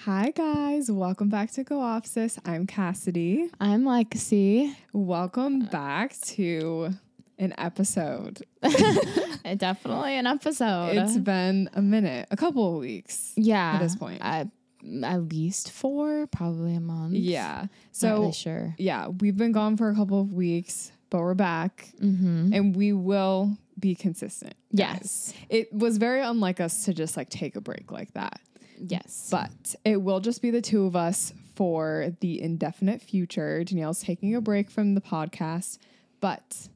Hi guys, welcome back to Go Off Sis. I'm Cassidy. I'm Lexi. Welcome back to an episode. Definitely an episode. It's been a minute, a couple of weeks. Yeah. At this point. At least 4, probably a month. Yeah. Not So really sure. yeah, we've been gone for a couple of weeks, but we're back Mm-hmm. and we will be consistent. Yes. It was very unlike us to just like take a break like that. Yes. But it will just be the two of us for the indefinite future. Danielle's taking a break from the podcast, but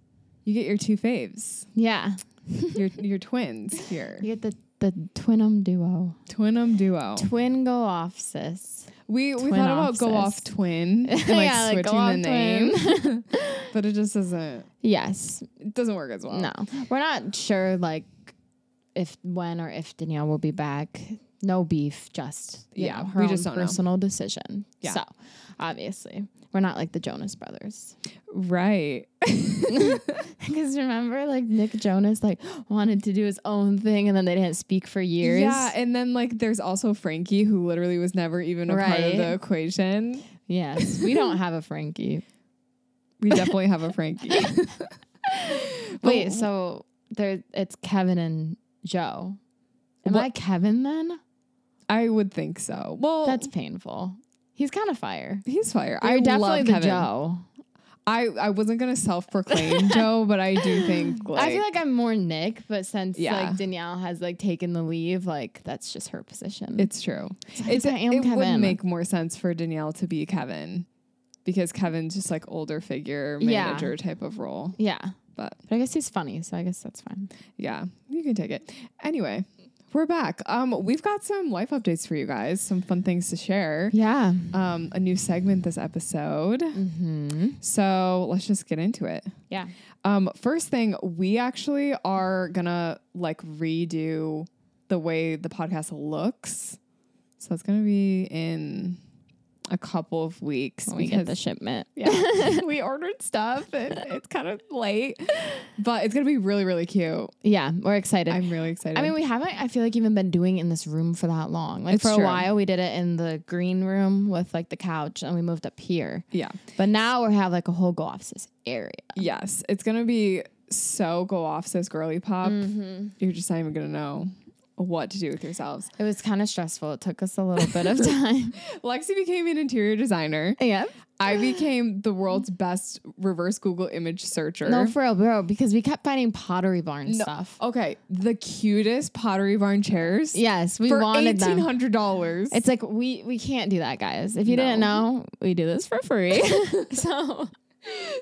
you get your two faves, Yeah. your twins here. You get the twinum duo. Twinum duo. Twin go off, sis. We Twin thought off, about go sis. off twin and like Yeah, like switching go off the name, but it just doesn't. Yes. It doesn't work as well. No. We're not sure like when or if Danielle will be back. No beef, just Yeah, her we just own don't know. personal decision. Yeah. So obviously we're not like the Jonas Brothers. Right. Because remember, like Nick Jonas, like wanted to do his own thing, and then they didn't speak for years. Yeah, and then like there's also Frankie, who literally was never even a part of Right. the equation. Yes, we don't have a Frankie. We definitely have a Frankie. Wait, so it's Kevin and Joe. Am What- I Kevin then? I would think so. Well, That's painful. He's kind of fire. he's fire. You're I definitely love the Kevin. Joe. I wasn't gonna self-proclaim Joe, but I do think like I feel like I'm more Nick, but since Yeah. like Danielle has like taken the leave, like that's just her position. it's true. guess I am it would Kevin. make more sense for Danielle to be Kevin because Kevin's just like older figure Yeah. manager type of role. yeah, But but I guess he's funny, so I guess that's fine. yeah, you can take it. Anyway, we're back. We've got some life updates for you guys, some fun things to share. Yeah. A new segment this episode. Mm-hmm. So let's just get into it. Yeah. First thing, we actually are gonna like redo the way the podcast looks. So it's gonna be in a couple of weeks When we get the shipment. yeah, we ordered stuff and it's kind of late, but it's gonna be really, really cute. Yeah, we're excited. I'm really excited. I mean, we haven't, I feel like, even been doing it in this room for that long. Like, It's for true. a while, we did it in the green room with, like, the couch, and we moved up here. yeah, But now we have, like, a whole go-office area. yes, it's gonna be so go off, sis girly pop. Mm-hmm. You're just not even gonna know what to do with yourselves. It was kind of stressful. It took us a little bit of time. Lexi became an interior designer. Yeah. I became the world's best reverse Google image searcher. No, for real, bro, because we kept finding Pottery Barn stuff. Okay, the cutest Pottery Barn chairs. Yes, we for wanted them. $1,800. It's like, we can't do that, guys. If you No. didn't know, we do this for free. So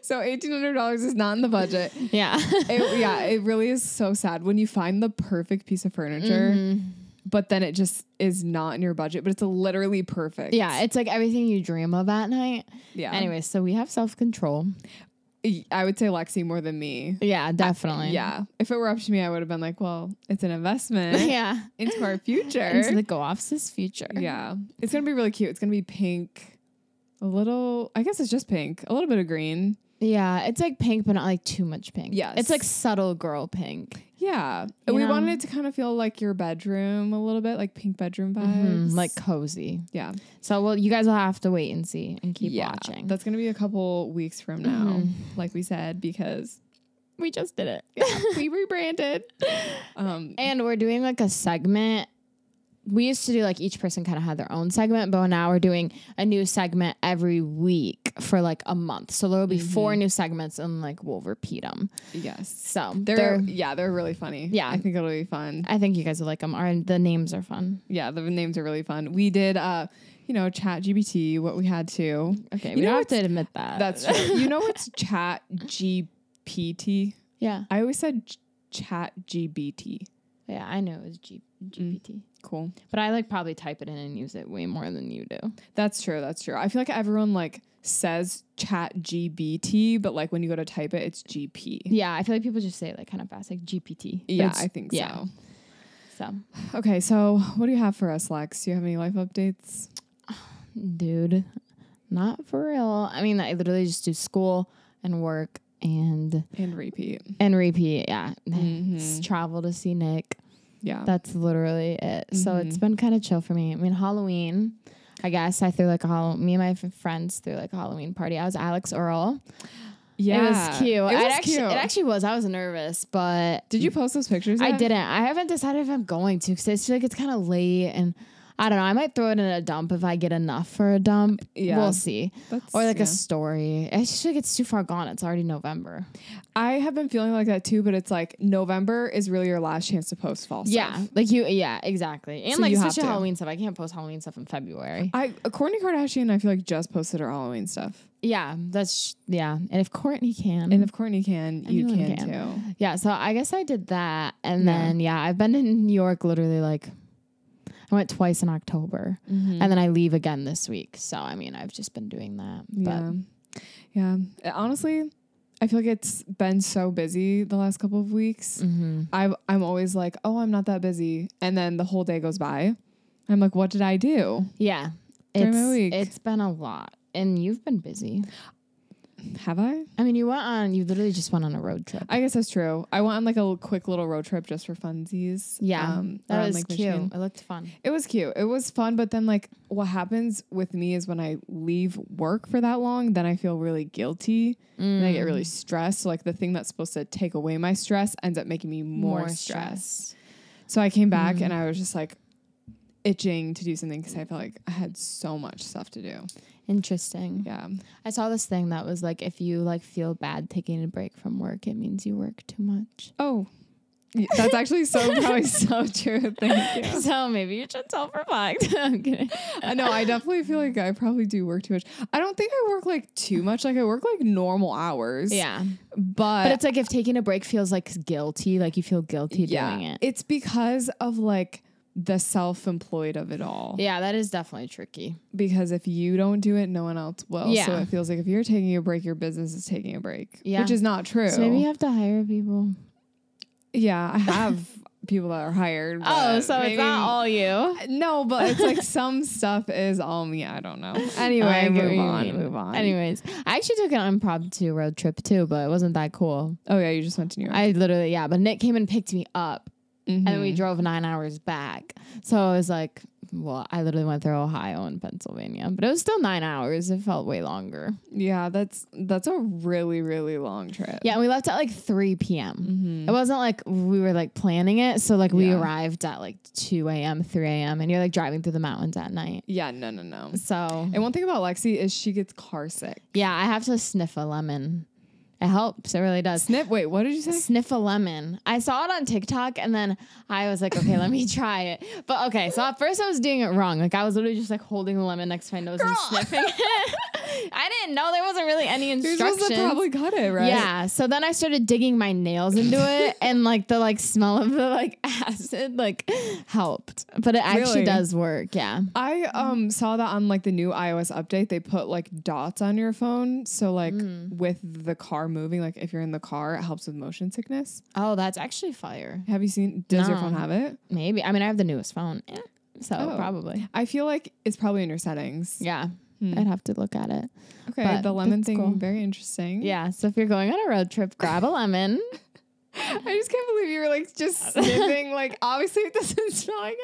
$1,800 is not in the budget. Yeah. It really is so sad when you find the perfect piece of furniture, Mm-hmm. but then it just is not in your budget, but it's literally perfect. Yeah, it's like everything you dream of at night. Yeah. Anyway, so we have self-control. I would say Lexi more than me. Yeah, definitely. Yeah. If it were up to me, I would have been like, well, it's an investment Yeah. into our future. Into the go-off's future. Yeah. It's going to be really cute. It's going to be pink. A little, I guess it's just pink. A little bit of green. Yeah, it's like pink, but not like too much pink. Yes. It's like subtle girl pink. Yeah. You We know? wanted it to kind of feel like your bedroom a little bit, like pink bedroom vibes. Like cozy. yeah. So, well, you guys will have to wait and see and keep watching. That's going to be a couple weeks from now, Mhm. like we said, because We just did it. we rebranded. And we're doing like a segment. We used to do like each person kind of had their own segment, but now we're doing a new segment every week for like a month. So there will be 4 new segments and like we'll repeat them. Yes. So They're really funny. Yeah. I think it'll be fun. I think you guys will like them. The names are fun. Yeah. The names are really fun. We did, Chat GBT, what we had to. Okay, You we know don't have what's- to admit that. That's true. You know what's Chat GPT? yeah. I always said Chat GBT. Yeah, I know it was GPT. Cool. But I like probably type it in and use it way more than you do. That's true. That's true. I feel like everyone like says Chat GBT, but like when you go to type it, it's GP. Yeah, I feel like people just say it like kind of fast, like GPT. But Yeah, it's- I think yeah. so. So, Okay, so what do you have for us, Lex? Do you have any life updates? dude, not for real. I mean, I literally just do school and work and repeat. repeat. Yeah. Mhm. Travel to see Nick. Yeah. That's literally it. So it's been kind of chill for me. I mean, Halloween, I guess I threw like me and my friends threw like a Halloween party. I was Alex Earl. Yeah. It was cute. Cute. It actually was. I was nervous, but did you post those pictures I yet? didn't. I haven't decided if I'm going to because I feel like it's kind of late and I don't know. I might throw it in a dump if I get enough for a dump. Yeah. We'll see. Or like a story. I just feel like it's too far gone. It's already November. I have been feeling like that too, but it's like November is really your last chance to post fall stuff. Yeah. Like yeah, exactly. And So like you especially have to. Halloween stuff. I can't post Halloween stuff in February. Kourtney Kardashian, I feel like just posted her Halloween stuff. Yeah, and if Kourtney can. And if Kourtney can, you can too. Yeah, so I guess I did that. And then, I've been in New York literally like, I went twice in October. And then I leave again this week. So, I mean, I've just been doing that. But. Yeah. Honestly, I feel like it's been so busy the last couple of weeks. I'm always like, oh, I'm not that busy. And then the whole day goes by. I'm like, what did I do? Yeah. During my week? It's been a lot. And you've been busy. Have I? I mean, you literally just went on a road trip. I guess that's true. I went on like a quick little road trip just for funsies. Yeah. That was cute. Michigan. It looked fun. It was cute. It was fun. But then like what happens with me is when I leave work for that long, then I feel really guilty and I get really stressed. So like the thing that's supposed to take away my stress ends up making me more stressed. So I came back and I was just like itching to do something because I felt like I had so much stuff to do. Interesting. Yeah. I saw this thing that was like, if you like feel bad taking a break from work, it means you work too much. Oh, that's actually probably so true. Thank you. So maybe you should self-reflect. I'm kidding. No, I definitely feel like I probably do work too much. I don't think I work like too much. Like I work like normal hours. Yeah. But it's like if taking a break feels like guilty, like you feel guilty doing it. It's because of like the self-employed of it all. Yeah, that is definitely tricky. Because if you don't do it, no one else will. Yeah. So it feels like if you're taking a break, your business is taking a break. Yeah. Which is not true. So maybe you have to hire people. Yeah, I have people that are hired. Oh, so it's not all you. No, but it's like some stuff is all me. I don't know. Anyway, move on. Anyways, I actually took an impromptu road trip too, but it wasn't that cool. Oh yeah, you just went to New York. I literally, but Nick came and picked me up. And then we drove 9 hours back. So I was like, well, I literally went through Ohio and Pennsylvania, but it was still 9 hours. It felt way longer. Yeah, that's a really, really long trip. Yeah, and we left at like 3 p.m. It wasn't like we were like planning it. So like we arrived at like 2 a.m., 3 a.m. and you're like driving through the mountains at night. Yeah, no. So. And one thing about Lexi is she gets car sick. Yeah, I have to sniff a lemon. It helps. It really does. Wait, what did you say? Sniff a lemon. I saw it on TikTok and then I was like, okay, let me try it. But okay, so at first I was doing it wrong. Like I was literally just like holding the lemon next to my nose and sniffing it. I didn't know there wasn't really any instructions. You're supposed to probably cut it, right? Yeah. So then I started digging my nails into it and like the like smell of the like acid like helped. But it actually does work. Yeah. I saw that on like the new iOS update. They put like dots on your phone. So like with the car moving, like if you're in the car, it helps with motion sickness. Oh, that's actually fire. Have you seen? Does your phone have it? Maybe. I mean, I have the newest phone, so probably. I feel like it's probably in your settings. Yeah, I'd have to look at it. Okay, but the lemon thing, cool. very interesting. Yeah, so if you're going on a road trip, grab a lemon. I just can't believe you were like just sniffing. Like obviously it doesn't smell like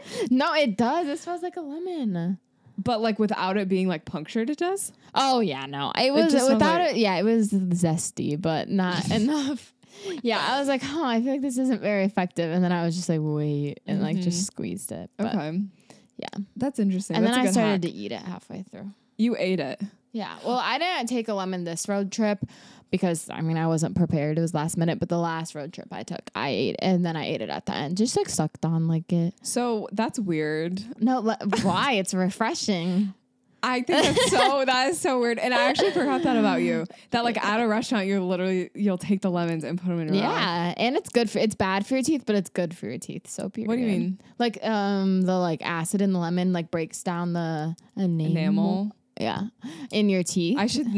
anything. No, it does. It smells like a lemon. But like without it being like punctured, it does. Oh yeah, no. It was without it. Yeah, it was zesty, but not enough. Yeah, I was like, I feel like this isn't very effective, and then I was just like, wait, and like just squeezed it. But, okay. Yeah, that's interesting. And that's then I started hack. to eat it halfway through. You ate it. Yeah. Well, I didn't take a lemon this road trip because I mean I wasn't prepared. It was last minute, but the last road trip I took, I ate it, and then I ate it at the end. Just like sucked on like it. So that's weird. No, why? It's refreshing. I think that is so weird. And I actually forgot that about you. That like at a restaurant, you'll take the lemons and put them in your mouth. Yeah, and it's bad for your teeth, but it's good for your teeth. So period. What do you mean? Like the like acid in the lemon like breaks down the enamel. Yeah, in your teeth. I should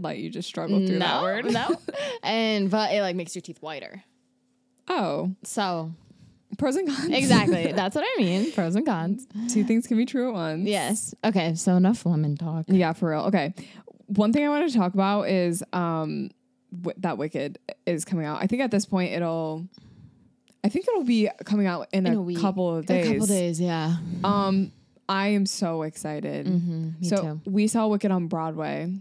let you just struggle through that word. No, but it like makes your teeth whiter. Oh, so pros and cons. Exactly, that's what I mean. Pros and cons. Two things can be true at once. Yes. Okay. So enough lemon talk. Yeah, for real. Okay. One thing I wanted to talk about is that Wicked is coming out. I think at this point it'll be coming out in a couple of days. A couple days. Yeah. I am so excited. Me too. We saw Wicked on Broadway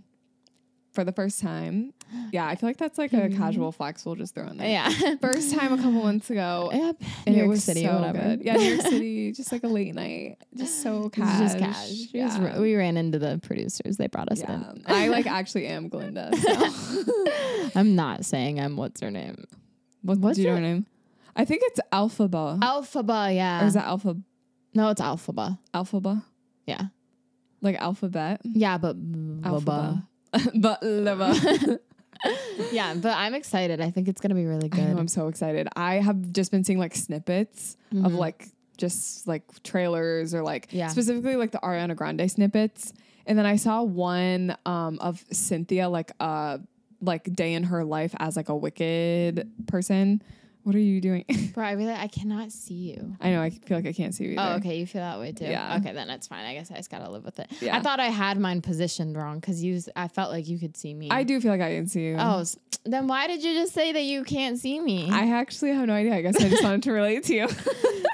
for the first time. Yeah, I feel like that's like a casual flex we'll just throw in there. Yeah. First time a couple months ago. Yep. And New it York was City so or whatever. good. Yeah, New York City, just like a late night. Just so cash. Just cash. Yeah. We ran into the producers. They brought us in. I like actually am Glinda. So. I'm not saying I'm what's her name. What's your name? I think it's Alphaba. Alphaba, yeah. Or is that Alpha? No, it's Alphaba. Alphaba? Yeah. Like alphabet? Yeah, but Alphaba. But yeah, but I'm excited. I think it's gonna be really good. I know, I'm so excited. I have just been seeing like snippets of like just like trailers or like specifically like the Ariana Grande snippets. And then I saw one of Cynthia like day in her life as like a Wicked person. What are you doing? Bro, I cannot see you. I know. I feel like I can't see you either. Oh, okay. You feel that way too? Yeah. Okay, then it's fine. I guess I just gotta live with it. Yeah. I thought I had mine positioned wrong because I felt like you could see me. I do feel like I can see you. Oh, then why did you just say that you can't see me? I actually have no idea. I guess I just wanted to relate to you.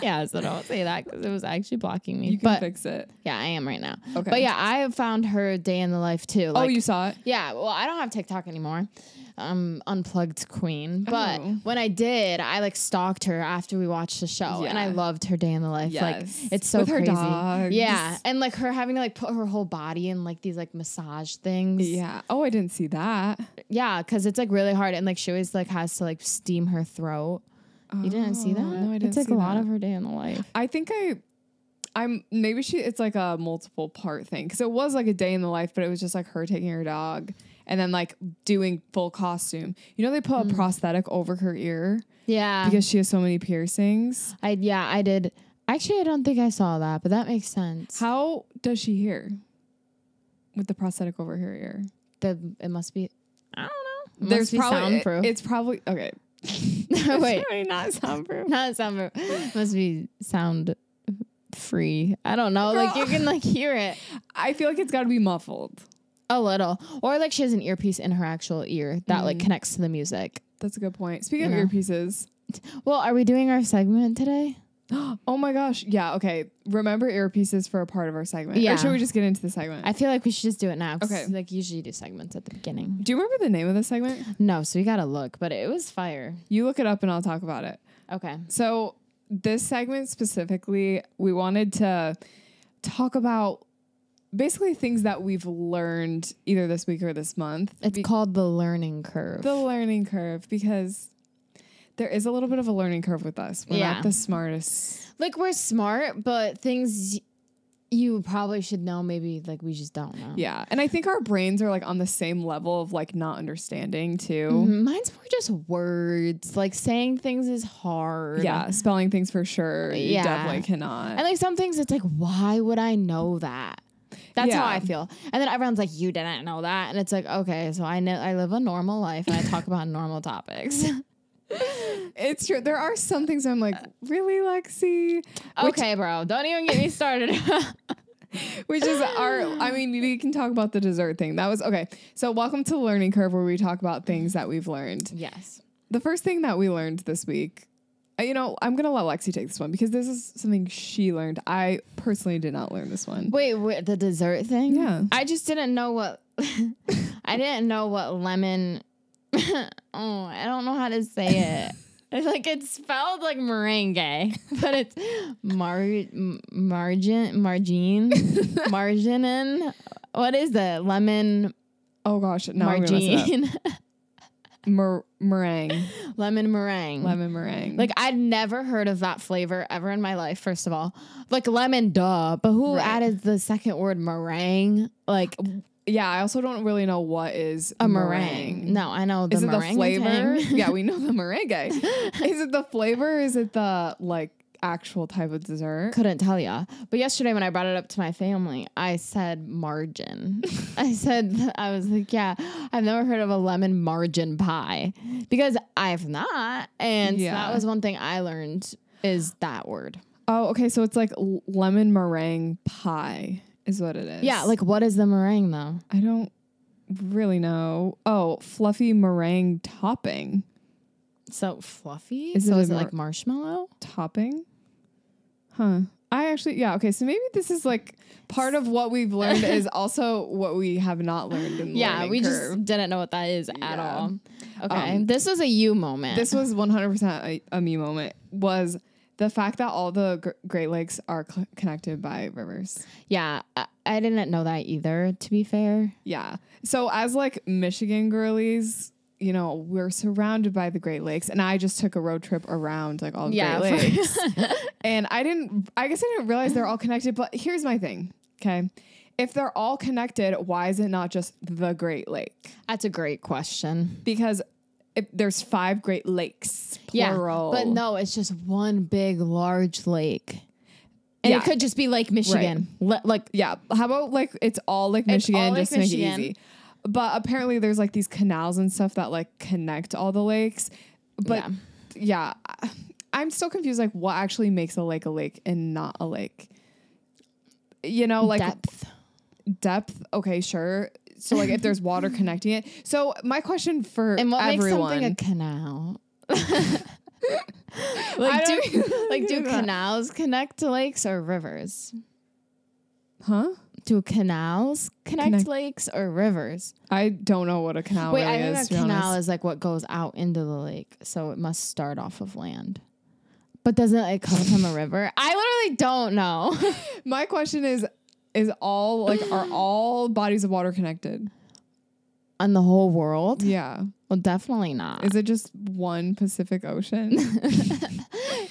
Yeah, so don't say that because it was actually blocking me. You can fix it. Yeah, I am right now. Okay. But yeah, I have found her day in the life too. Like, oh, you saw it? Yeah. Well, I don't have TikTok anymore. Unplugged queen. But when I did, I like stalked her after we watched the show, and I loved her day in the life. Yes. Like it's so with her crazy. dogs. Yeah, and like her having to like put her whole body in like these like massage things. Yeah. Oh, I didn't see that. Yeah, because it's like really hard, and like she always like has to like steam her throat. You didn't see that? No, I didn't. It's like see a lot that. of her day in the life. I think I'm maybe it's like a multiple part thing because it was like a day in the life, but it was just like her taking her dog and then like doing full costume. You know, they put a prosthetic over her ear. Yeah, because she has so many piercings. I did. Actually, I don't think I saw that, but that makes sense. How does she hear with the prosthetic over her ear? It must be. I don't know. There's probably soundproof. It's probably okay. Wait, not soundproof. Not soundproof. Must be sound free. I don't know. Girl. Like you can like hear it. I feel like it's got to be muffled a little, or like she has an earpiece in her actual ear that like connects to the music. That's a good point. Speaking of earpieces, well, are we doing our segment today? Oh my gosh. Yeah. Okay. Remember earpieces for a part of our segment. Yeah. Or should we just get into the segment? I feel like we should just do it now. Okay. Like usually do segments at the beginning. Do you remember the name of the segment? No. So we got to look, but it was fire. You look it up and I'll talk about it. Okay. So this segment specifically, we wanted to talk about basically things that we've learned either this week or this month. It's called the learning curve. The learning curve, because there is a little bit of a learning curve with us. We're not the smartest. Like we're smart, but things you probably should know, maybe like we just don't know. Yeah. And I think our brains are like on the same level of like not understanding too. Mine's more just words. Like saying things is hard. Yeah. Spelling things for sure. You definitely cannot. And like some things it's like, why would I know that? That's how I feel. And then everyone's like, you didn't know that. And it's like, okay, so I know I live a normal life and I talk about normal topics. It's true. There are some things I'm like, really, Lexi? Okay, bro. Don't even get me started. Which is I mean, we can talk about the dessert thing. That was okay. So welcome to the learning curve where we talk about things that we've learned. Yes. The first thing that we learned this week, I'm going to let Lexi take this one because this is something she learned. I personally did not learn this one. Wait, the dessert thing? Yeah. I just didn't know what, I didn't know what lemon, I don't know how to say it. It's like it's spelled like merengue, but it's marginin. What is it? Lemon. Oh gosh, no, margine. Meringue. Lemon meringue. Lemon meringue. Like I'd never heard of that flavor ever in my life. First of all, like lemon, duh. But who added the second word meringue? Like. Yeah, I also don't really know what is a meringue. No, I know the meringue. Is it the flavor? Yeah, we know the merengue. Is it the flavor? Or is it the like actual type of dessert? Couldn't tell ya. But yesterday when I brought it up to my family, I said margin. I was like, yeah, I've never heard of a lemon margin pie because I've not. And so that was one thing I learned is that word. Oh, okay. So it's like lemon meringue pie. Is what it is. Yeah, like what is the meringue though? I don't really know. Oh, fluffy meringue topping. So fluffy? Is it like marshmallow? Topping? Huh. Okay, so maybe this is like part of what we've learned is also what we have not learned in the learning we curve. just didn't know what that is at all. Okay, this was a you moment. This was 100% a me moment, was the fact that all the Great Lakes are connected by rivers. Yeah, I didn't know that either, to be fair. Yeah. So as like Michigan girlies, you know, we're surrounded by the Great Lakes, and I just took a road trip around like all the Great Lakes. And I guess I didn't realize they're all connected, but here's my thing. Okay. If they're all connected, why is it not just the Great Lake? That's a great question. Because if there's 5 Great Lakes, plural. Yeah, but no, it's just one big, large lake. And it could just be Lake Michigan. Right. How about like it's all Lake Michigan, just to make it easy. But apparently there's like these canals and stuff that like connect all the lakes. But I'm still confused. Like what actually makes a lake and not a lake? You know, like depth. Okay, sure. So like if there's water connecting it. So my question for and what everyone, makes something a canal? Do canals connect to lakes or rivers? Huh? Do canals connect lakes or rivers? I don't know what a canal really is. Wait, I think a canal is like what goes out into the lake. So it must start off of land. But doesn't it come from a river? I literally don't know. My question is all like, are all bodies of water connected? On the whole world? Yeah. Well, definitely not. Is it just one Pacific Ocean?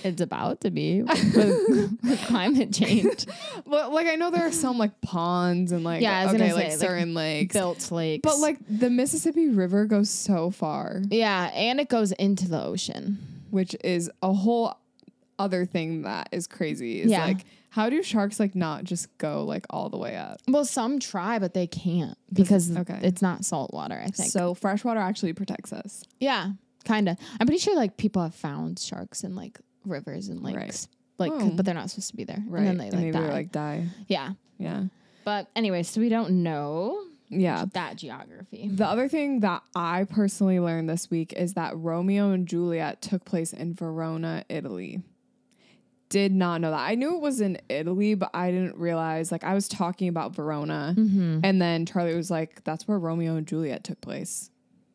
It's about to be with climate change. Well, like I know there are some like ponds and like certain lakes, built lakes, but like the Mississippi River goes so far. Yeah, and it goes into the ocean, which is a whole other thing that is crazy. Is like, how do sharks like not just go like all the way up? Well, some try, but they can't because it's not salt water, I think. So fresh water actually protects us. Yeah, kind of. I'm pretty sure like people have found sharks in like rivers and lakes, but they're not supposed to be there. Right. And then they die. Yeah. Yeah. But anyway, so we don't know that geography. The other thing that I personally learned this week is that Romeo and Juliet took place in Verona, Italy. Did not know that. I knew it was in Italy, but I didn't realize, like, I was talking about Verona, and then Charlie was like, that's where Romeo and Juliet took place.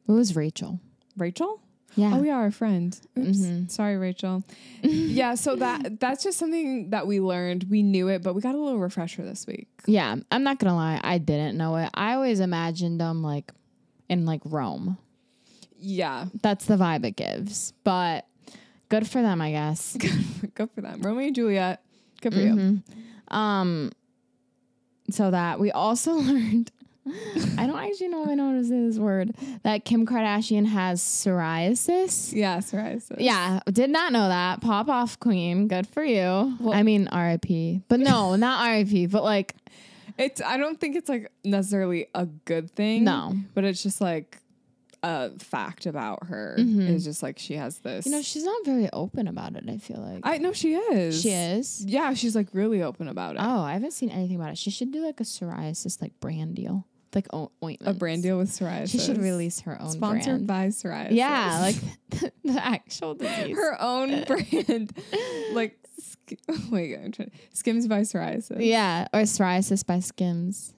It was Rachel. Rachel? Yeah. Oh, yeah, our friend. Oops. Sorry, Rachel. Yeah, so that's just something that we learned. We knew it, but we got a little refresher this week. Yeah, I'm not going to lie. I didn't know it. I always imagined them, like, in, like, Rome. Yeah. That's the vibe it gives. But good for them, I guess. Good for them. Romeo and Juliet. Good for you. So that we also learned, I don't actually know if I know how to say this word, that Kim Kardashian has psoriasis. Yeah, psoriasis. Yeah, did not know that. Pop off, queen. Good for you. Well, I mean, R.I.P. But no, not R.I.P. But like, I don't think it's like necessarily a good thing. No, but it's just like a fact about her. Is just like she has this. You know, she's not very open about it, I feel like. I know she is. She is? Yeah, she's like really open about it. Oh, I haven't seen anything about it. She should do like a psoriasis like brand deal. Like ointment. A brand deal with psoriasis. She should release her own Sponsored brand. by psoriasis. Yeah, like the actual disease. Her own brand. Like, Skims by psoriasis. Yeah, or psoriasis by Skims.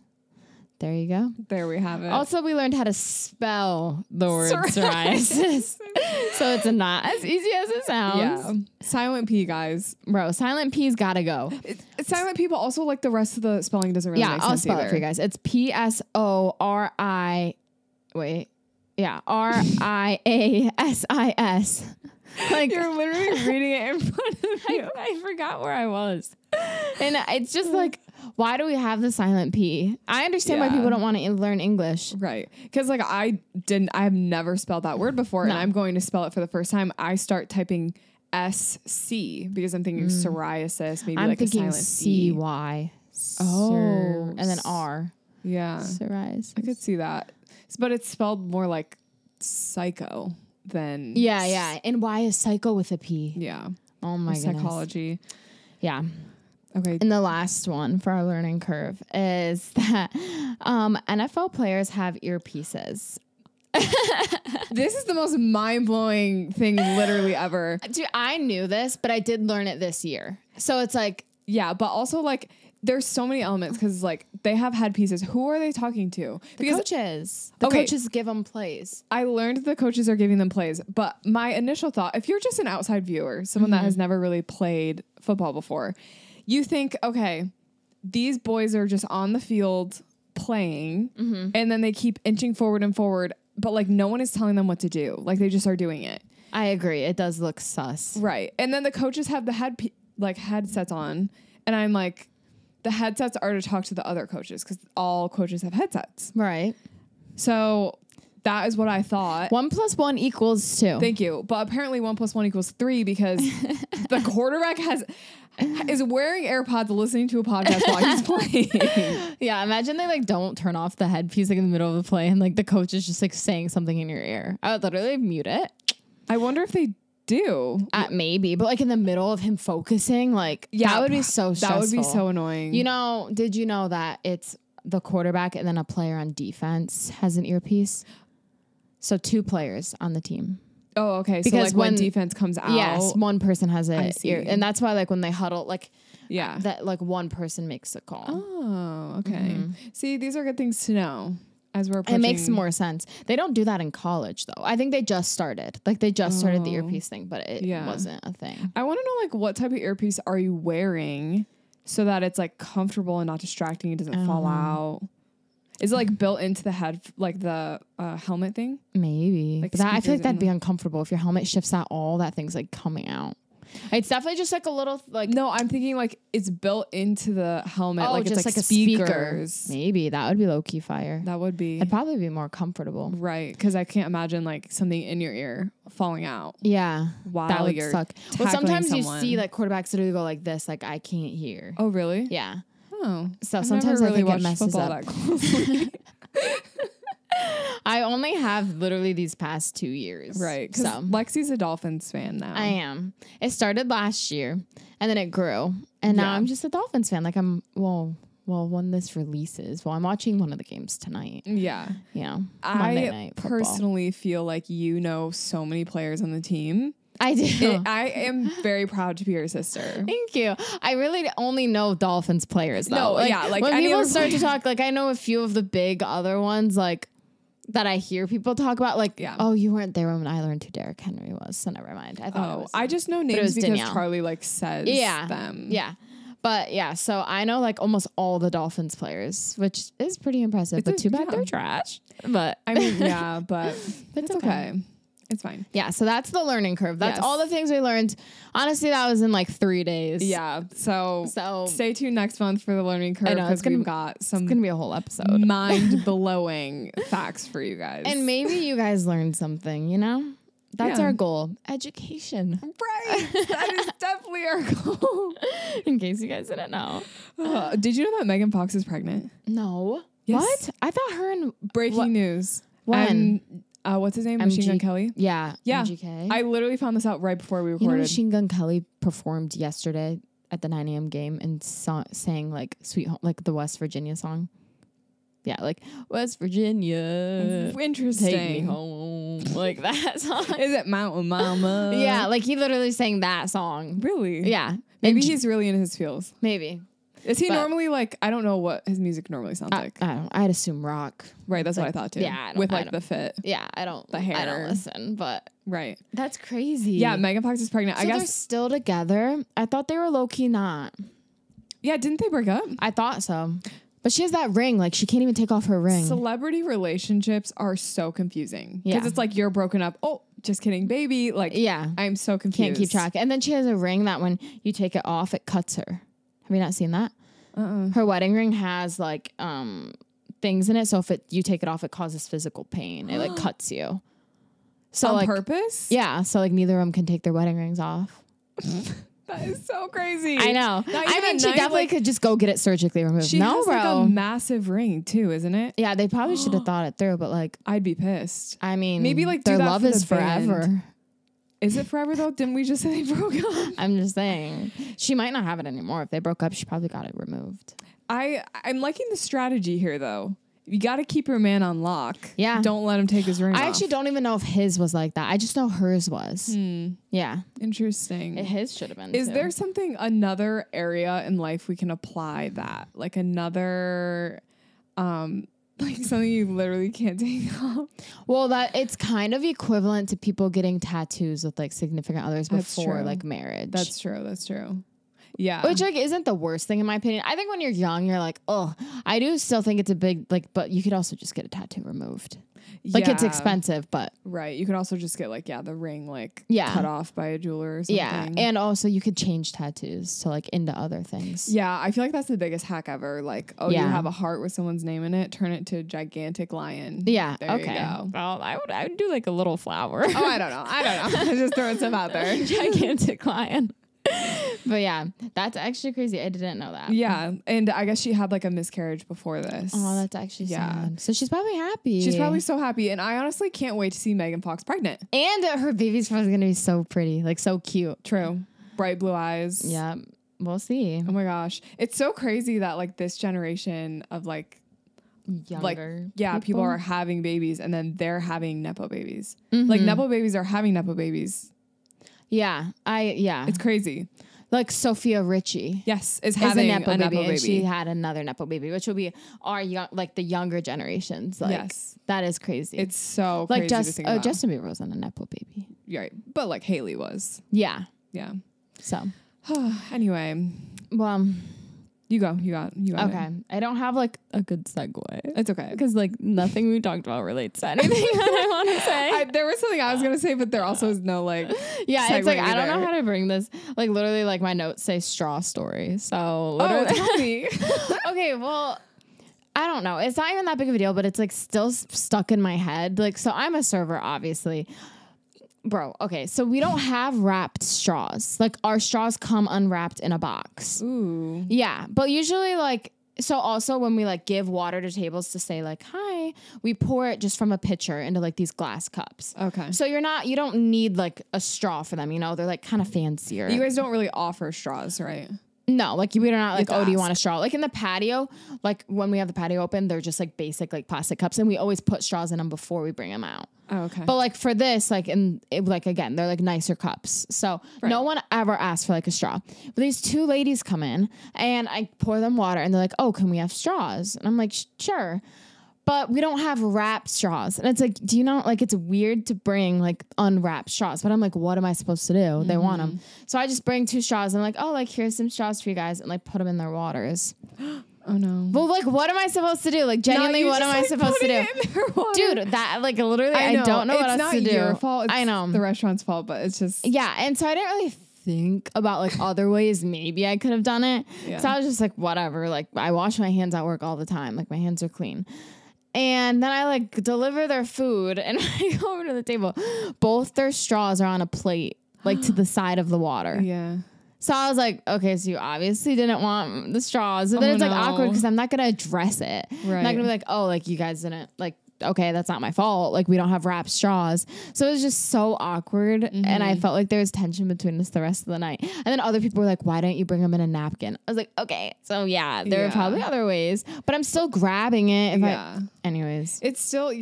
There you go. There we have it. Also, we learned how to spell the word psoriasis. So it's not as easy as it sounds. Yeah. Silent P, guys. Bro, silent P's gotta go. It's silent P, but also like the rest of the spelling doesn't really make sense. I'll spell either. it for you guys. It's P-S-O-R-I... Wait. Yeah. R-I-A-S-I-S. Like, you're literally reading it in front of you. I forgot where I was. And it's just like, why do we have the silent P? I understand why people don't want to learn English. Right. Because like I have never spelled that word before, and I'm going to spell it for the first time. I start typing S-C because I'm thinking psoriasis, maybe like a silent C-Y. Oh. And then R. Yeah. Psoriasis. I could see that. But it's spelled more like psycho than... Yeah. And why is psycho with a P? Yeah. Oh my goodness. Psychology. Yeah. Okay. And the last one for our learning curve is that NFL players have earpieces. This is the most mind-blowing thing literally ever. Dude, I knew this, but I did learn it this year. So it's like, Yeah, but also like there's so many elements because like they have headpieces. Who are they talking to? The coaches. The coaches give them plays. I learned the coaches are giving them plays, but my initial thought, if you're just an outside viewer, someone that has never really played football before, you think, okay, these boys are just on the field playing, and then they keep inching forward and forward, but like no one is telling them what to do. Like they just are doing it. I agree. It does look sus. Right. And then the coaches have the headsets on, and I'm like, the headsets are to talk to the other coaches because all coaches have headsets. Right. So that is what I thought. 1 + 1 = 2. Thank you. But apparently 1 + 1 = 3 because the quarterback is wearing AirPods listening to a podcast while he's playing. Yeah, imagine they like don't turn off the headpiece like in the middle of the play and like the coach is just like saying something in your ear. I would literally mute it. I wonder if they do. Maybe, but like in the middle of him focusing, like that would be so stressful. That would be so annoying. You know, did you know that it's the quarterback and then a player on defense has an earpiece? So 2 players on the team. Oh, okay. Because so like when defense comes out. Yes, one person has a ear. And that's why like when they huddle, like that like one person makes the call. Oh, okay. See, these are good things to know. As we're approaching. It makes more sense. They don't do that in college though. I think they just started. Like they just started the earpiece thing, but it wasn't a thing. I want to know like what type of earpiece are you wearing so that it's like comfortable and not distracting. It doesn't fall out. Is it like built into the head, like the helmet thing? Maybe. Like but I feel like that'd be uncomfortable if your helmet shifts at all. That thing's like coming out. It's definitely just like a little like. No, I'm thinking like it's built into the helmet. Oh, like just it's like a speakers. Speaker. Maybe that would be low key fire. That would be. It'd probably be more comfortable. Right, because I can't imagine like something in your ear falling out. Yeah, while that would you're suck. Well, sometimes someone. you see like quarterbacks literally go like this, like I can't hear. Oh, really? Yeah. Oh, so I've sometimes never really I think it messes football up. That closely. I only have literally these past 2 years. Right. So Lexi's a Dolphins fan now. I am. It started last year and then it grew. And now I'm just a Dolphins fan. Like well, when this releases, I'm watching one of the games tonight. Yeah. You know, Monday night football. Personally feel like you know so many players on the team. I do. I am very proud to be your sister. Thank you. I really only know Dolphins players though. No, like when people start to talk, like I know a few of the big other ones, like that I hear people talk about, like, oh, you weren't there when I learned who Derrick Henry was, so never mind. I just know names because Charlie like says them. Yeah. But yeah, so I know like almost all the Dolphins players, which is pretty impressive. But too bad they're trash. But I mean, yeah, but it's okay. It's fine. Yeah, so that's the learning curve. That's all the things we learned. Honestly, that was in like 3 days. Yeah. So stay tuned next month for the learning curve. I know it's gonna be a whole episode. Mind blowing facts for you guys. And maybe you guys learned something, you know? That's our goal. Education. Right. That is definitely our goal. In case you guys didn't know. Did you know that Megan Fox is pregnant? No. Yes. What? I thought her and breaking news. When? What's his name? Machine Gun Kelly? Yeah. MGK. I literally found this out right before we recorded. You know, Machine Gun Kelly performed yesterday at the 9 a.m. game and sang like Sweet Home, like the West Virginia song. Yeah, like West Virginia. Interesting. Take me home. Like that song. Is it Mountain Mama? Yeah, like he literally sang that song. Really? Yeah. Maybe he's really in his feels. Maybe. Is he normally like, I don't know what his music normally sounds like. I don't know. I'd assume rock. Right, that's like, what I thought too. Yeah. With like the fit. Yeah, the hair. I don't listen, but. Right. That's crazy. Yeah, Megan Fox is pregnant. So I guess they're still together. I thought they were low-key not. Yeah, didn't they break up? I thought so. But she has that ring. Like, she can't even take off her ring. Celebrity relationships are so confusing. Because it's like you're broken up. Oh, just kidding, baby. Like, I'm so confused. Can't keep track. And then she has a ring that when you take it off, it cuts her. Have you not seen that? Her wedding ring has, like, things in it. So if you take it off, it causes physical pain. It, like, cuts you. So on like, purpose? Yeah. So, like, neither of them can take their wedding rings off. That is so crazy. I know. I mean, she definitely could just go get it surgically removed. She has like a massive ring too, isn't it? Yeah, they probably should have thought it through, but like, I'd be pissed. I mean, maybe like their love is forever. Is it forever though? Didn't we just say they broke up? I'm just saying. She might not have it anymore. If they broke up, she probably got it removed. I'm liking the strategy here though. You got to keep your man on lock. Yeah. Don't let him take his ring off. I actually don't even know if his was like that. I just know hers was. Yeah. Interesting. His should have been. Is there another area in life we can apply that? Like another, like something you literally can't take off? Well, that it's kind of equivalent to people getting tattoos with like significant others before like marriage. That's true. Yeah. Which like isn't the worst thing in my opinion. I think when you're young, you're like, oh, I do still think it's a big like, but you could also just get a tattoo removed. Like it's expensive, but right. You could also just get like the ring cut off by a jeweler or something. Yeah, and also you could change tattoos to like into other things. Yeah, I feel like that's the biggest hack ever. Like, you have a heart with someone's name in it, turn it to a gigantic lion. Yeah, there you go. Well, I would do like a little flower. Oh, I don't know. I'm just throwing stuff out there. Gigantic lion. But yeah, that's actually crazy. I didn't know that. Yeah, and I guess she had like a miscarriage before this. Oh, that's actually sad. So she's probably happy. She's probably so happy, and I honestly can't wait to see Megan Fox pregnant. And her baby's probably gonna be so pretty, like so cute. True, bright blue eyes. Yeah, we'll see. Oh my gosh, it's so crazy that like this generation of like younger people are having babies, and then they're having nepo babies. Like nepo babies are having nepo babies. Yeah, it's crazy. Like Sophia Richie, is having a nepo baby, and she had another nepo baby, which will be our the younger generations. Like, that is crazy. It's so like crazy to think about. Justin Bieber wasn't a nepo baby, right? But like Haley was. Yeah. So anyway, well. You got okay. I don't have like a good segue. It's okay. Because like nothing we talked about relates to anything that I want to say. There was something I was going to say, but there also is no like. Yeah, it's like, I don't know how to bring this. Like literally like my notes say straw story. So literally. Oh, tell me. Okay, well, I don't know. It's not even that big of a deal, but it's like still stuck in my head. Like, so I'm a server, obviously. Bro, okay, so we don't have wrapped straws. Like, our straws come unwrapped in a box. Ooh. Yeah, but usually, like, so also when we, like, give water to tables to say, like, hi, we pour it just from a pitcher into, like, these glass cups. Okay. So you don't need, like, a straw for them, you know? They're, like, kind of fancier. You guys don't really offer straws, right? No, like we're not like, oh, do you want a straw? Like in the patio, like when we have the patio open, they're just like basic like plastic cups, and we always put straws in them before we bring them out. Oh, okay. But like for this, like like again, they're like nicer cups, so no one ever asked for like a straw. But these two ladies come in, and I pour them water, and they're like, "Oh, can we have straws?" And I'm like, "Sure." But we don't have wrapped straws. And it's like, do you know, like, it's weird to bring, like, unwrapped straws. But I'm like, what am I supposed to do? They want them. So I just bring 2 straws. And I'm like, oh, like, here's some straws for you guys. And, like, put them in their waters. Oh, no. Well, like, what am I supposed to do? Like, genuinely, what am I supposed to do? Dude, that, like, literally, I don't know what else to do. It's not your fault. It's I know. the restaurant's fault, but it's just. Yeah. And so I didn't really think about, like, other ways maybe I could have done it. Yeah. So I was just like, whatever. Like, I wash my hands at work all the time. Like, my hands are clean. And then I like deliver their food, and I go over to the table. Both their straws are on a plate, like to the side of the water. Yeah. So I was like, okay, so you obviously didn't want the straws. And then it's like awkward because I'm not going to address it. Right. I'm not going to be like, oh, like you guys didn't like, okay, that's not my fault. Like we don't have wrapped straws. So it was just so awkward. And I felt like there was tension between us the rest of the night. And then other people were like, why don't you bring them in a napkin? I was like, okay. So yeah, there are probably other ways, but I'm still grabbing it. Anyways. It's still,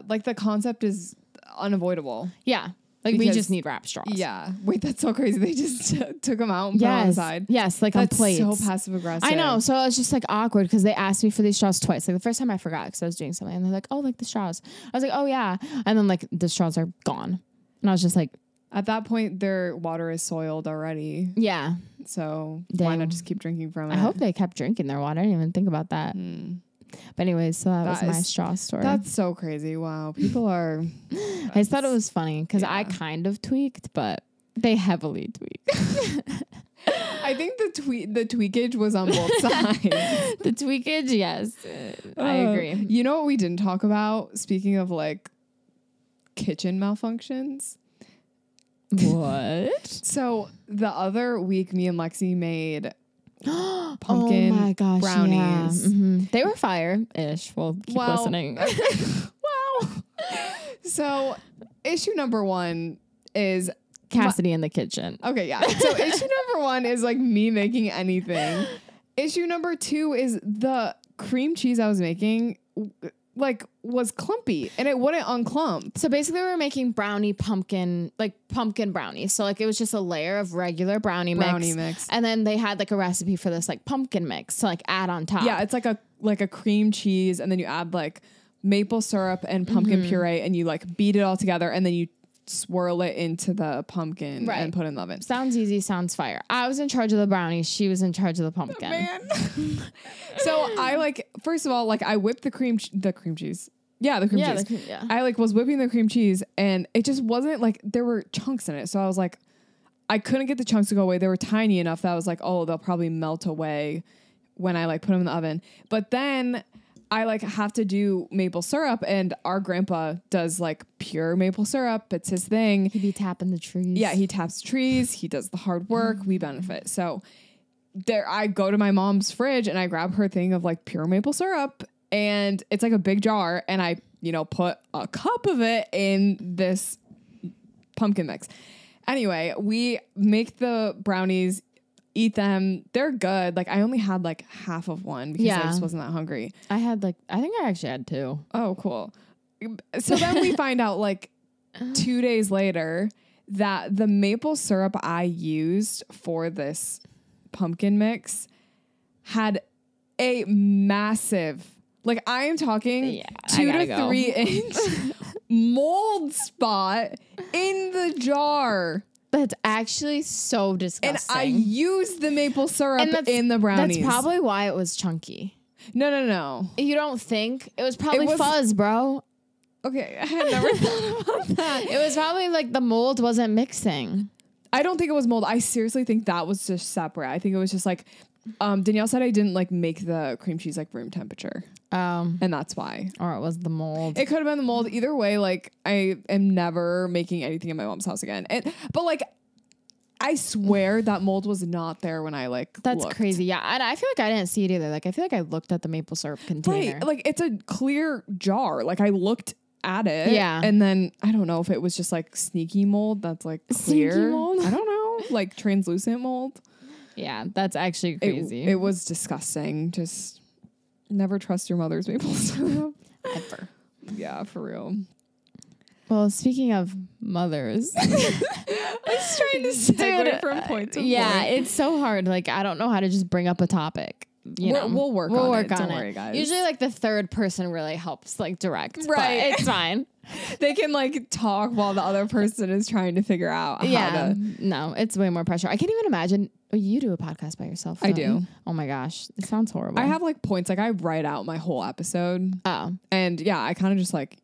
like the concept is unavoidable. Yeah. Like we just need wrapped straws. Yeah. Wait, that's so crazy. They just took them out and put them on the side. Yes, like on plates. That's so passive aggressive. I know. So it was just like awkward because they asked me for these straws twice. Like the first time I forgot because I was doing something, and they're like, "Oh, like the straws." I was like, "Oh yeah," and then like the straws are gone, and I was just like, at that point, their water is soiled already. Yeah. So why not just keep drinking from it? I hope they kept drinking their water. I didn't even think about that. But anyways, so that was my straw story. That's so crazy. Wow. People are. I just thought it was funny because I kind of tweaked, but they heavily tweaked. I think the tweakage was on both sides. The tweakage, yes. I agree. You know what we didn't talk about? Speaking of like kitchen malfunctions. What? So the other week, me and Lexi made pumpkin brownies. Yeah. They were fire-ish. Well, keep listening. Wow. So issue number 1 is Cassidy in the kitchen. Okay, yeah. So issue number 1 is like me making anything. Issue number 2 is the cream cheese I was making like was clumpy and it wouldn't unclump. So basically we were making pumpkin brownies. So like it was just a layer of regular brownie mix. And then they had like a recipe for this like pumpkin mix to like add on top. Yeah, it's like a cream cheese, and then you add like maple syrup and pumpkin puree, and you like beat it all together, and then you swirl it into the pumpkin and put it in the oven. Sounds easy, sounds fire. I was in charge of the brownies. She was in charge of the pumpkin. Man. So I like, first of all, like I whipped the cream cheese. Yeah, the cream cheese. I like was whipping the cream cheese, and it just wasn't like, there were chunks in it. So I was like, I couldn't get the chunks to go away. They were tiny enough that I was like, oh, they'll probably melt away when I like put them in the oven. But then I like have to do maple syrup, and our grandpa does like pure maple syrup. It's his thing. He'd be tapping the trees. Yeah, he taps trees. He does the hard work. We benefit. So there, I go to my mom's fridge and I grab her thing of like pure maple syrup, and it's like a big jar, and I, put a cup of it in this pumpkin mix. Anyway, we make the brownies, eat them. They're good. Like I only had like half of one because I just wasn't that hungry. I think I actually had 2. Oh, cool. So then we find out like 2 days later that the maple syrup I used for this pumpkin mix had a massive, like I am talking 2 to 3 inch mold spot in the jar. That's actually so disgusting. And I used the maple syrup in the brownies. That's probably why it was chunky. No. You don't think? It was probably fuzz, bro. Okay, I had never thought about that. It was probably like the mold wasn't mixing. I don't think it was mold. I seriously think that was just separate. I think it was just like, Danielle said I didn't like make the cream cheese like room temperature. And that's why. Or it was the mold. It could have been the mold. Either way, like I am never making anything in my mom's house again. But like, I swear that mold was not there when I like That's looked. crazy. Yeah. And I feel like I didn't see it either. Like I feel like I looked at the maple syrup container. Right. Like it's a clear jar. Like I looked at it. Yeah. And then I don't know if it was just like sneaky mold that's like clear. Sneaky mold? I don't know. Like translucent mold. Yeah. That's actually crazy. It was disgusting. Just never trust your mother's maple syrup. Ever. Yeah, for real. Well, speaking of mothers, I was trying to segue from point to point. Yeah, it's so hard. Like, I don't know how to just bring up a topic. We'll work on it. Don't worry, guys. Usually, like, the third person really helps, like, direct. Right. But it's fine. They can, like, talk while the other person is trying to figure out how to. No, it's way more pressure. I can't even imagine. You do a podcast by yourself. I do. You? Oh, my gosh. It sounds horrible. I have, like, points. Like, I write out my whole episode. Oh. And, yeah, I kind of just, like,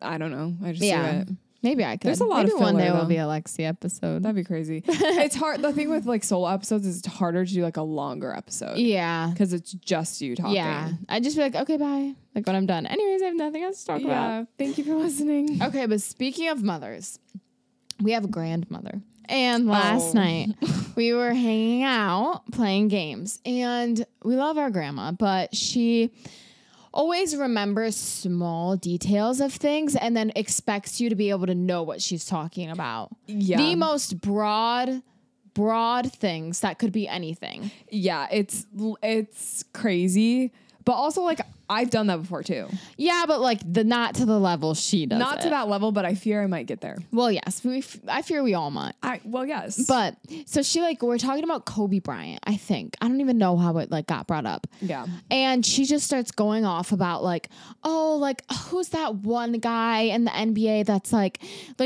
I don't know. I just do it. Maybe I could. There's a lot of filler, one day though. will be a Lexi episode. That'd be crazy. It's hard. The thing with like solo episodes is it's harder to do like a longer episode. Yeah. Because it's just you talking. Yeah. I just be like, okay, bye. Like when I'm done. Anyways, I have nothing else to talk about. Thank you for listening. Okay, but speaking of mothers, we have a grandmother. And last night we were hanging out playing games. And we love our grandma, but she always remembers small details of things and then expects you to be able to know what she's talking about. Yeah. The most broad things that could be anything. Yeah, it's crazy. But also, like, I've done that before, too. Yeah, but, like, not to the level she does. Not to that level, but I fear I might get there. Well, yes. I fear we all might. Well, yes. But, so she, like, we're talking about Kobe Bryant, I think. I don't even know how it, like, got brought up. Yeah. And she just starts going off about, like, oh, like, who's that one guy in the NBA that's, like,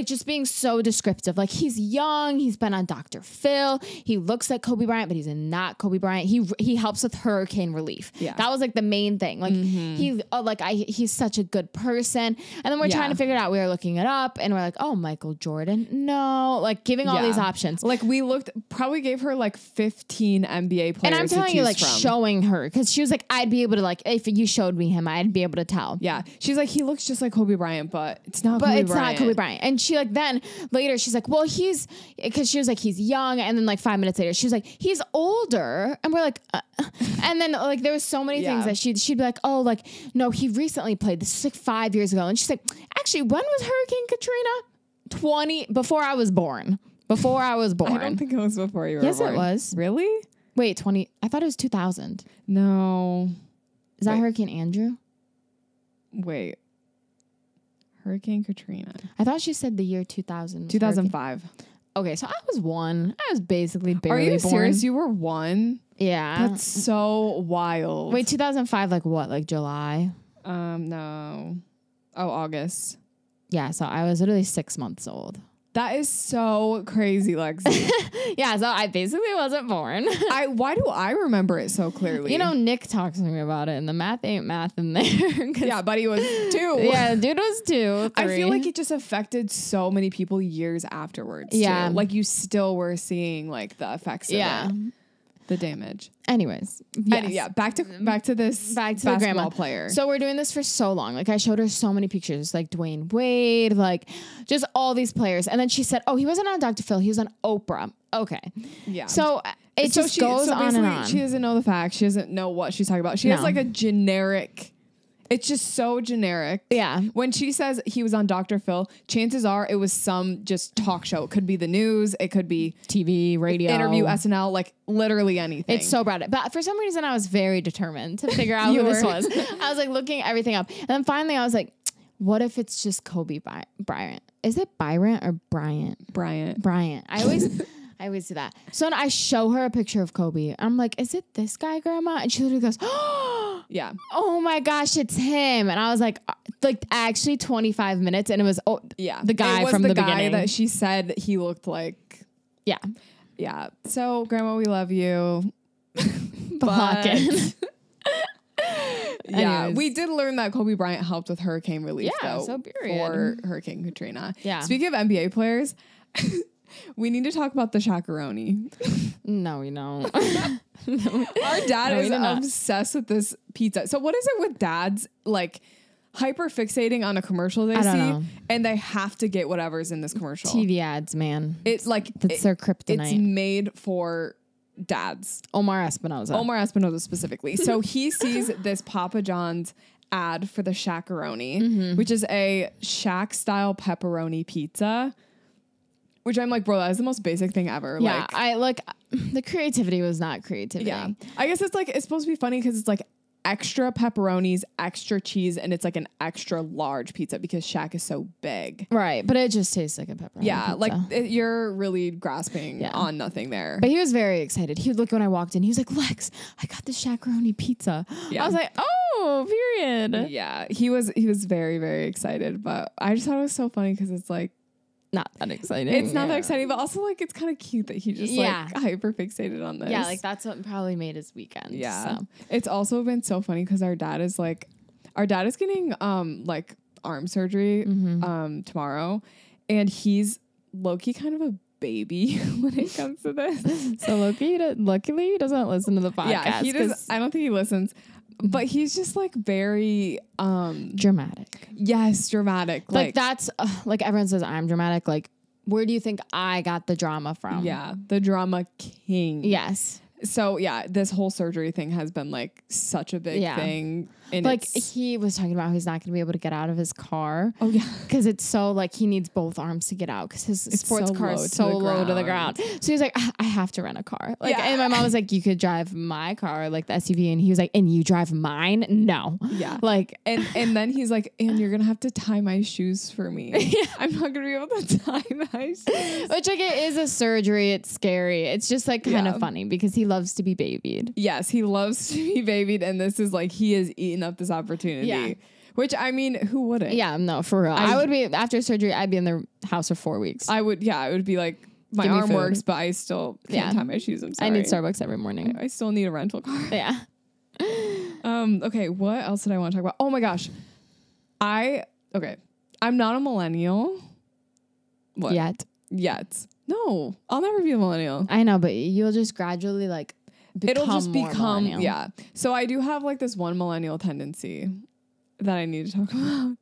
just being so descriptive. Like, he's young. He's been on Dr. Phil. He looks like Kobe Bryant, but he's not Kobe Bryant. He helps with hurricane relief. Yeah. That was, like, the main thing. Like, he's such a good person. And then we're trying to figure it out. We were looking it up and we're like, oh, Michael Jordan. No, like giving all these options. Like we probably gave her like 15 NBA players. And I'm telling you, like showing her, because she was like, I'd be able to, like, if you showed me him, I'd be able to tell. Yeah. She's like, he looks just like Kobe Bryant, but it's not Kobe Bryant. And she like, then later she's like, well, because she was like, he's young. And then like 5 minutes later, she was like, he's older. And we're like, and then like, there was so many things that she'd be like, oh, like, no, he recently played. This is like 5 years ago. And she's like, actually, when was Hurricane Katrina? Before I was born. I don't think it was before you were born. Yes, it was. Really? Wait, I thought it was 2000. No. Is that Hurricane Andrew? Wait. Hurricane Katrina. I thought she said the year 2000. 2005. Okay, so I was 1. I was basically barely born. Are you born. serious? You were 1? Yeah. That's so wild. Wait, 2005, like what? Like July? No. Oh, August. Yeah, so I was literally 6 months old. That is so crazy, Lexi. Yeah, so I basically wasn't born. Why do I remember it so clearly? You know, Nick talks to me about it, and the math ain't math in there. Yeah, buddy was 2. Yeah, dude was 2, 3. I feel like it just affected so many people years afterwards. Yeah. Too. Like you still were seeing like the effects of it. The damage. Anyways, yes. Back to this back to basketball the grandma player. So we're doing this for so long. Like I showed her so many pictures, like Dwayne Wade, like just all these players. And then she said, "Oh, he wasn't on Dr. Phil. He was on Oprah." Okay. Yeah. So it just goes on and on. She doesn't know the facts. She doesn't know what she's talking about. She has like a generic. It's just so generic. Yeah. When she says he was on Dr. Phil, chances are it was some just talk show. It could be the news. It could be TV, radio, interview, SNL, like literally anything. It's so broad. But for some reason, I was very determined to figure out who this was. I was like looking everything up. And then finally I was like, what if it's just Kobe Bryant? Is it Byron or Bryant? Bryant. I always do that. So then I show her a picture of Kobe. I'm like, is it this guy, Grandma? And she literally goes, oh, yeah. Oh my gosh, it's him. And I was like actually 25 minutes. And it was the guy from the beginning. Guy that she said he looked like. Yeah. Yeah. So, Grandma, we love you. Block it. Yeah, Anyways. we did learn that Kobe Bryant helped with hurricane relief for Hurricane Katrina. Yeah. Speaking of NBA players, we need to talk about the shakaroni. No, we don't. Our dad is obsessed with this pizza. So what is it with dads like hyper fixating on a commercial they see and they have to get whatever's in this commercial? TV ads, man. It's like that's their kryptonite. It's made for dads. Omar Espinosa specifically. So he sees this Papa John's ad for the shakaroni, which is a shack style pepperoni pizza. Which I'm like, bro, that is the most basic thing ever. Yeah, I like the creativity was not creativity. Yeah, I guess it's supposed to be funny because it's like extra pepperonis, extra cheese, and it's like an extra large pizza because Shack is so big. Right, but it just tastes like a pepperoni pizza. Like you're really grasping on nothing there. But he was very excited. He would look when I walked in. He was like, Lex, I got the Shakaroni pizza. Yeah. I was like, oh, period. Yeah, he was very, very excited. But I just thought it was so funny because it's like, not that exciting. It's not that exciting, but also like it's kind of cute that he just like hyper fixated on this. Yeah, like that's what probably made his weekend. Yeah. So. It's also been so funny because our dad is getting like arm surgery tomorrow, and he's low-key kind of a baby when it comes to this. So luckily he doesn't listen to the podcast. Yeah, he does. I don't think he listens. But he's just like very dramatic. Yes, dramatic. Like that's like everyone says I'm dramatic. Like, where do you think I got the drama from? Yeah, the drama king. Yes. So yeah, this whole surgery thing has been like such a big thing. And like he was talking about how he's not going to be able to get out of his car. Oh yeah, because it's so like he needs both arms to get out because his sports car is so low to the ground. So he's like, I have to rent a car. Like, and my mom was like, you could drive my car, like the SUV, and he was like, and you drive mine? No. Yeah. Like, and then he's like, and you're gonna have to tie my shoes for me. I'm not gonna be able to tie my shoes. Which like it is a surgery. It's scary. It's just like kind of funny because he loves to be babied. Yes, he loves to be babied, and this is like he is eating up this opportunity. Yeah. Which I mean, who wouldn't? Yeah, no, for real. I would be after surgery. I'd be in the house for 4 weeks. I would. Yeah, it would be like my arm works, but I still can't tie my shoes. I'm sorry. I need Starbucks every morning. I still need a rental car. Yeah. Okay. What else did I want to talk about? Oh my gosh. I'm not a millennial. What? Yet. No, I'll never be a millennial. I know, but you'll just gradually like. It'll just become millennial. So I do have like this one millennial tendency that I need to talk about.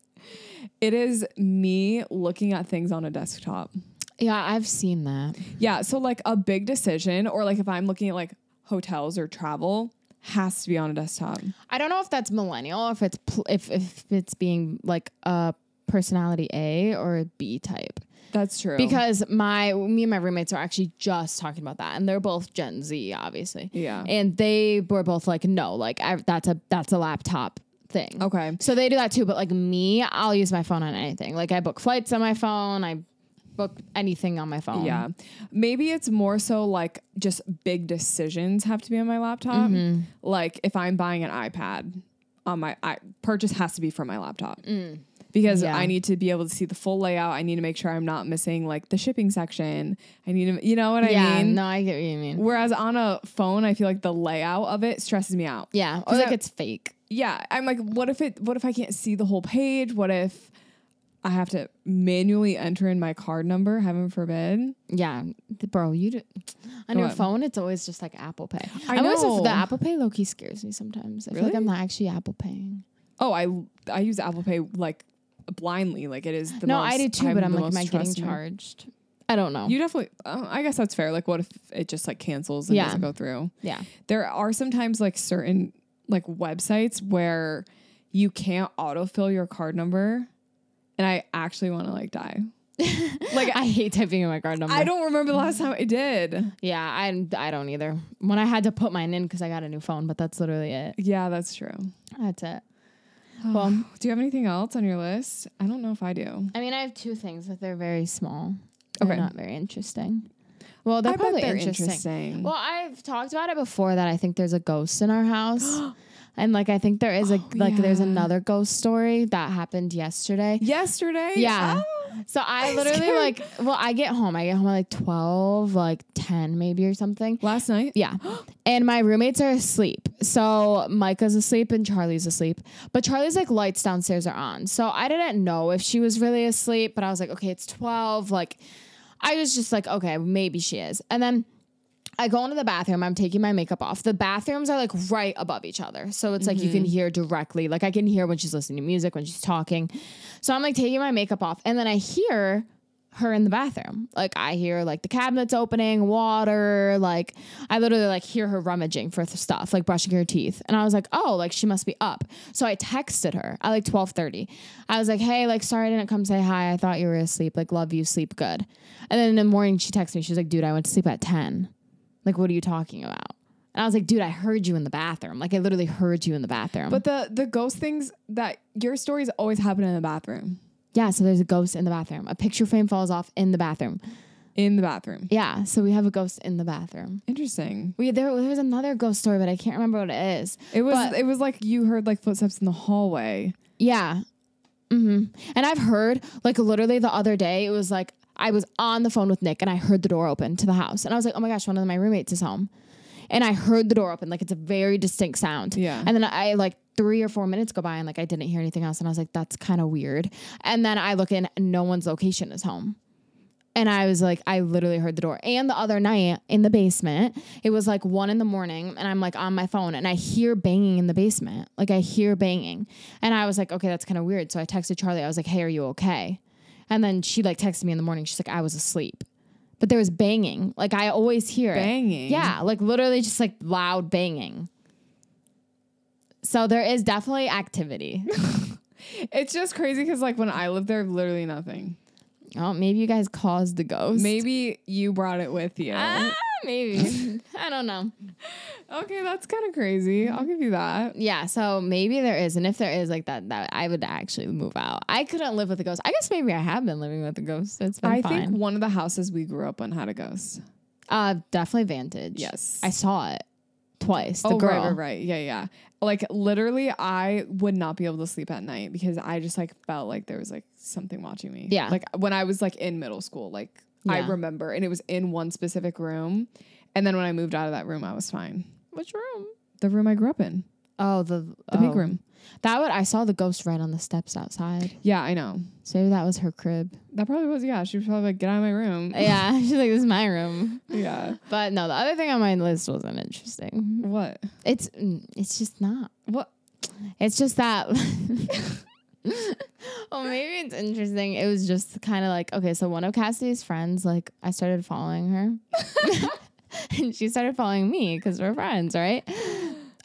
It is me looking at things on a desktop. Yeah, I've seen that. Yeah, so like a big decision or like if I'm looking at like hotels or travel has to be on a desktop. I don't know if that's millennial or if it's if it's being like a personality A or a B type. That's true. Because me and my roommates are actually just talking about that, and they're both Gen Z, obviously. Yeah. And they were both like, no, like that's a laptop thing. Okay. So they do that too. But like me, I'll use my phone on anything. Like I book flights on my phone. I book anything on my phone. Yeah. Maybe it's more so like just big decisions have to be on my laptop. Like if I'm buying an iPad on my purchase has to be from my laptop. Because I need to be able to see the full layout. I need to make sure I'm not missing like the shipping section. I need to, you know what I mean? No, I get what you mean. Whereas on a phone, I feel like the layout of it stresses me out. Yeah. Or like it's fake. Yeah. I'm like, what if I can't see the whole page? What if I have to manually enter in my card number? Heaven forbid. Yeah. Bro, on your phone, it's always just like Apple Pay. I know. The Apple Pay low-key scares me sometimes. I feel like I'm not actually Apple paying. Oh, I use Apple Pay like blindly. Like it is the No, most, I do too, but I'm like, am I getting trust in it. charged? I don't know. You definitely, I guess that's fair. Like what if it just like cancels and doesn't go through? Yeah. There are sometimes like certain like websites where you can't autofill your card number. And I actually want to like die. Like I hate typing in my card number. I don't remember the last time I did. Yeah, I don't either. When I had to put mine in because I got a new phone, but that's literally it. Yeah, that's true. That's it. Well, do you have anything else on your list? I don't know if I do. I mean, I have two things, but they're very small. Okay. They're not very interesting. Well, they're probably interesting. Well, I've talked about it before that I think there's a ghost in our house. And like I think there is there's another ghost story that happened yesterday. Yeah. Oh, so I literally I get home at like 12, like 10 maybe or something. Last night? Yeah. And my roommates are asleep. So Micah's asleep and Charlie's asleep. But Charlie's like lights downstairs are on. So I didn't know if she was really asleep, but I was like, okay, it's 12. Like I was just like, okay, maybe she is. And then I go into the bathroom. I'm taking my makeup off. The bathrooms are like right above each other. So it's like you can hear directly. Like I can hear when she's listening to music, when she's talking. So I'm like taking my makeup off. And then I hear her in the bathroom. Like I hear like the cabinets opening, water. Like I literally like hear her rummaging for stuff, like brushing her teeth. And I was like, oh, like she must be up. So I texted her at like 12:30. I was like, hey, like sorry I didn't come say hi. I thought you were asleep. Like love you, sleep good. And then in the morning she texted me. She was like, dude, I went to sleep at 10. Like, what are you talking about? And I was like, dude, I heard you in the bathroom. Like, I literally heard you in the bathroom. But the ghost things that your stories always happen in the bathroom. Yeah, so there's a ghost in the bathroom. A picture frame falls off in the bathroom. In the bathroom. Yeah, so we have a ghost in the bathroom. Interesting. There was another ghost story, but I can't remember what it is. It was like you heard like footsteps in the hallway. Yeah. And I've heard like literally the other day, it was like I was on the phone with Nick and I heard the door open to the house. And I was like, oh my gosh, one of my roommates is home. And I heard the door open. Like it's a very distinct sound. Yeah. And then I like 3 or 4 minutes go by and like I didn't hear anything else. And I was like, that's kind of weird. And then I look in and no one's location is home. And I was like, I literally heard the door. And the other night in the basement, it was like 1 a.m. and I'm like on my phone and I hear banging in the basement. Like I hear banging. And I was like, okay, that's kind of weird. So I texted Charlie. I was like, hey, are you okay? And then she like texted me in the morning. She's like, I was asleep. But there was banging. Like I always hear banging. It. Yeah. Like literally just like loud banging. So there is definitely activity. It's just crazy because like when I lived there, literally nothing. Oh, maybe you guys caused the ghost. Maybe you brought it with you. Maybe. I don't know. Okay, that's kind of crazy. I'll give you that. Yeah, so maybe there is. And if there is like that I would actually move out. I couldn't live with a ghost. I guess maybe I have been living with a ghost. It's been fine. I think one of the houses we grew up in had a ghost. Definitely Vantage. Yes. I saw it twice. The girl. Right. Yeah. Like literally I would not be able to sleep at night because I just like felt like there was like something watching me. Yeah. Like when I was like in middle school, like I remember, and it was in one specific room. And then when I moved out of that room, I was fine. Which room? The room I grew up in. Oh, the pink room. I saw the ghost right on the steps outside. Yeah, I know. So maybe that was her crib. That probably was, yeah. She was probably like, get out of my room. Yeah. She's like, this is my room. Yeah. But no, the other thing on my list wasn't interesting. What? It's just not. What? It's just that. Well, maybe it's interesting. It was just kind of like, okay, so one of Cassidy's friends, like I started following her. And she started following me because we're friends, right?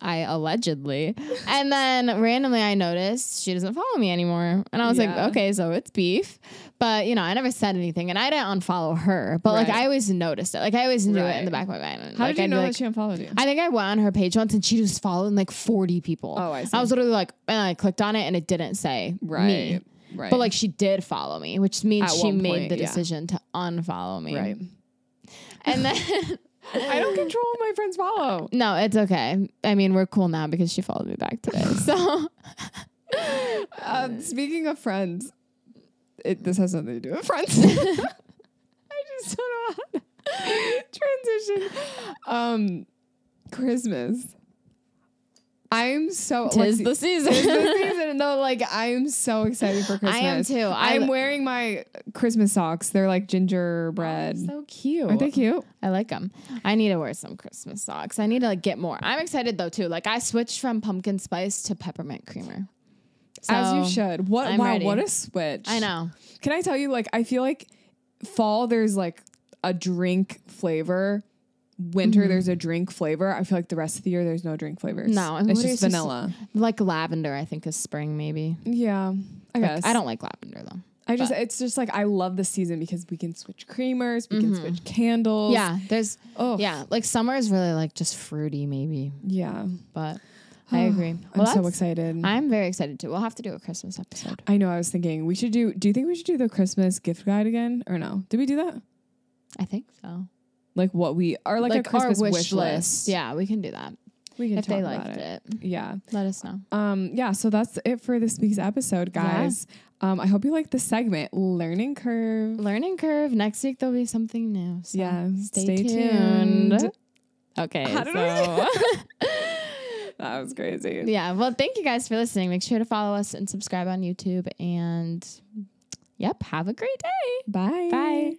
I allegedly. And then randomly I noticed she doesn't follow me anymore. And I was like, okay, so it's beef. But, you know, I never said anything and I didn't unfollow her. But like I always noticed it. Like I always knew it in the back of my mind. How like, did you know that she unfollowed you? I think I went on her page once and she just followed like 40 people. Oh, I see. I was literally like, and I clicked on it and it didn't say me. Right. But like she did follow me, which means At she one made point, the decision to unfollow me. Right. And then I don't control what my friends follow. no, it's okay. I mean, we're cool now because she followed me back today. So speaking of friends, this has nothing to do with friends. I just don't know how to transition. Christmas. I'm so tis the season. Tis the season. No, like I'm so excited for Christmas. I am too. I'm wearing my Christmas socks. They're like gingerbread. Oh, so cute. Aren't they cute? I like them. I need to wear some Christmas socks. I need to like get more. I'm excited though too. Like I switched from pumpkin spice to peppermint creamer. So as you should. I'm ready. What a switch. I know. Can I tell you, like, I feel like fall, there's like a drink flavor. Winter, there's a drink flavor. I feel like the rest of the year, there's no drink flavors. No. It's just vanilla. Like lavender, I think is spring maybe. Yeah, I guess. I don't like lavender though. It's just like, I love the season because we can switch creamers, we can switch candles. Yeah, like summer is really like just fruity maybe. Yeah. But I agree. I'm so excited. I'm very excited too. We'll have to do a Christmas episode. I know. I was thinking do you think we should do the Christmas gift guide again or no? Did we do that? I think so. Like what we are like a Christmas our wish list. Yeah, we can do that. We can if talk they about liked it. Yeah. Let us know. Yeah, so that's it for this week's episode, guys. Yeah. I hope you like the segment Learning Curve. Learning Curve. Next week there'll be something new. So yeah. stay tuned. Okay. That was crazy. Yeah. Well, thank you guys for listening. Make sure to follow us and subscribe on YouTube. And yep, have a great day. Bye. Bye.